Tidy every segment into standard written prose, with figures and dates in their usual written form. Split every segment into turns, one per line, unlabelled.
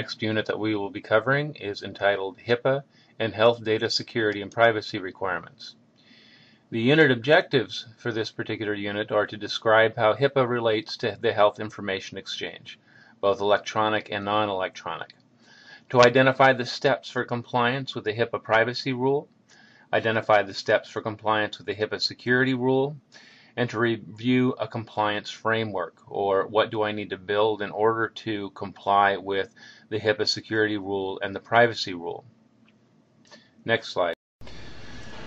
Next unit that we will be covering is entitled HIPAA and Health Data Security and Privacy Requirements. The unit objectives for this particular unit are to describe how HIPAA relates to the health information exchange, both electronic and non-electronic, to identify the steps for compliance with the HIPAA privacy rule, identify the steps for compliance with the HIPAA security rule, and to review a compliance framework, or what do I need to build in order to comply with the HIPAA security rule and the privacy rule. Next slide.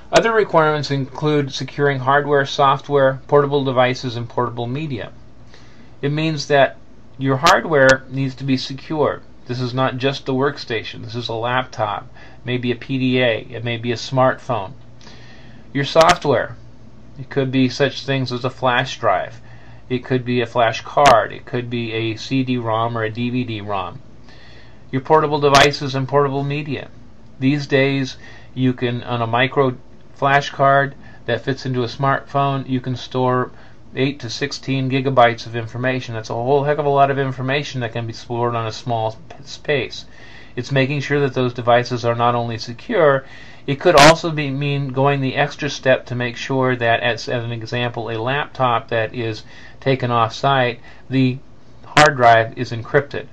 Other requirements include securing hardware, software, portable devices, and portable media. It means that your hardware needs to be secure. This is not just the workstation. This is a laptop, maybe a PDA, it may be a smartphone. Your software, it could be such things as a flash drive, it could be a flash card, it could be a CD-ROM or a DVD-ROM. Your portable devices and portable media. These days you can, on a micro flash card that fits into a smartphone, you can store 8 to 16 gigabytes of information. That's a whole heck of a lot of information that can be stored on a small space. It's making sure that those devices are not only secure, it could also mean going the extra step to make sure that, as an example, a laptop that is taken off-site, the hard drive is encrypted.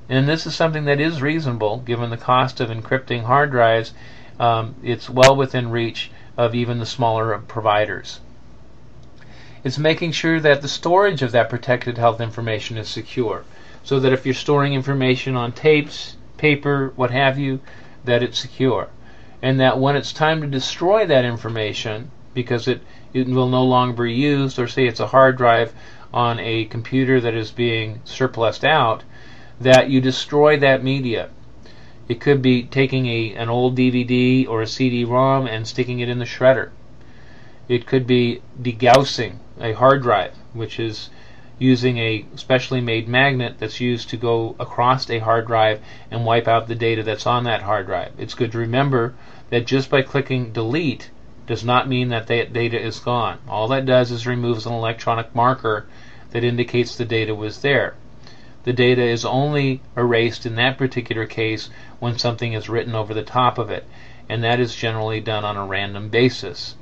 And this is something that is reasonable, given the cost of encrypting hard drives. It's well within reach of even the smaller providers. It's making sure that the storage of that protected health information is secure, so that if you're storing information on tapes, paper, what have you, that it's secure. And that when it's time to destroy that information, because it will no longer be used, or say it's a hard drive on a computer that is being surplused out, that you destroy that media. It could be taking an old DVD or a CD-ROM and sticking it in the shredder. It could be degaussing a hard drive, which is using a specially made magnet that's used to go across a hard drive and wipe out the data that's on that hard drive. It's good to remember that just by clicking delete does not mean that that data is gone. All that does is removes an electronic marker that indicates the data was there. The data is only erased in that particular case when something is written over the top of it, and that is generally done on a random basis.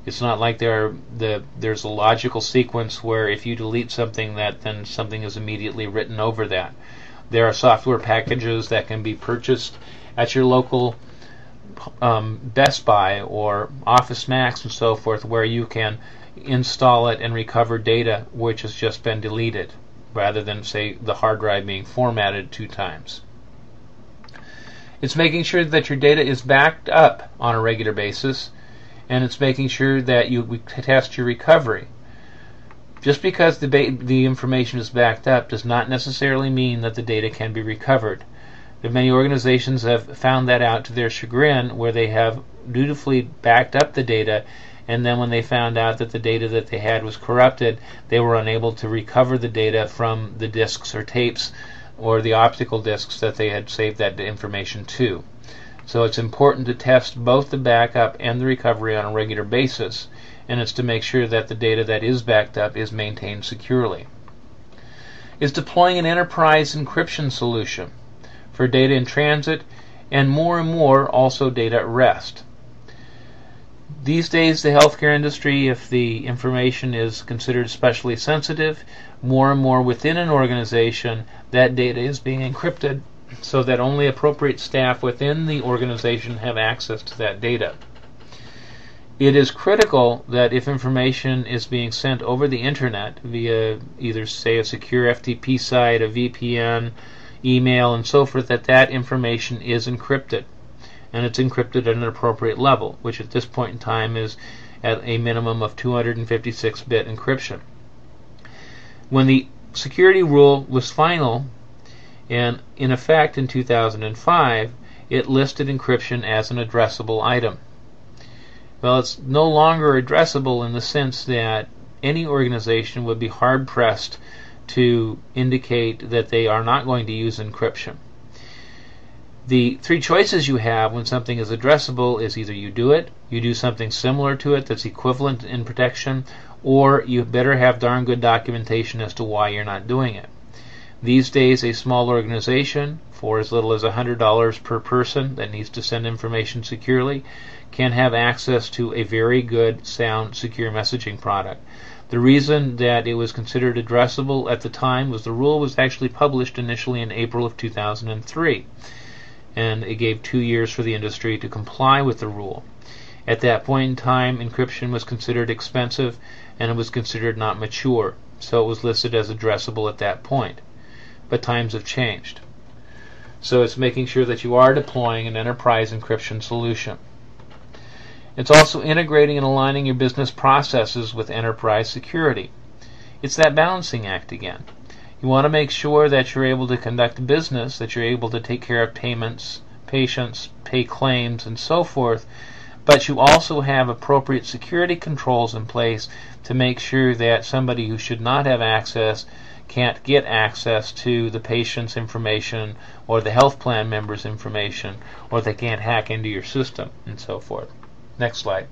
It's not like there's a logical sequence where if you delete something, that then something is immediately written over that. There are software packages that can be purchased at your local Best Buy or Office Max and so forth, where you can install it and recover data which has just been deleted, rather than, say, the hard drive being formatted 2 times. It's making sure that your data is backed up on a regular basis, and it's making sure that you test your recovery. Just because the information is backed up does not necessarily mean that the data can be recovered. Many organizations have found that out to their chagrin, where they have dutifully backed up the data, and then when they found out that the data that they had was corrupted, they were unable to recover the data from the disks or tapes or the optical disks that they had saved that information to. So it's important to test both the backup and the recovery on a regular basis, and it's to make sure that the data that is backed up is maintained securely. It's deploying an enterprise encryption solution for data in transit, and more also data at rest. These days, the healthcare industry, if the information is considered especially sensitive, more and more within an organization, that data is being encrypted so that only appropriate staff within the organization have access to that data. It is critical that if information is being sent over the internet via either, say, a secure FTP site, a VPN, email, and so forth, that information is encrypted. And it's encrypted at an appropriate level, which at this point in time is at a minimum of 256-bit encryption. When the security rule was final and in effect in 2005, it listed encryption as an addressable item. Well, it's no longer addressable in the sense that any organization would be hard-pressed to indicate that they are not going to use encryption. The 3 choices you have when something is addressable is either you do it, you do something similar to it that's equivalent in protection, or you better have darn good documentation as to why you're not doing it. These days, a small organization, for as little as $100 per person that needs to send information securely, can have access to a very good, sound, secure messaging product. The reason that it was considered addressable at the time was the rule was actually published initially in April of 2003, and it gave 2 years for the industry to comply with the rule. At that point in time, encryption was considered expensive and it was considered not mature, so it was listed as addressable at that point. But times have changed. So it's making sure that you are deploying an enterprise encryption solution. It's also integrating and aligning your business processes with enterprise security. It's that balancing act again. You want to make sure that you're able to conduct business, that you're able to take care of payments, patients, pay claims, and so forth, but you also have appropriate security controls in place to make sure that somebody who should not have access can't get access to the patient's information or the health plan member's information, or they can't hack into your system, and so forth. Next slide.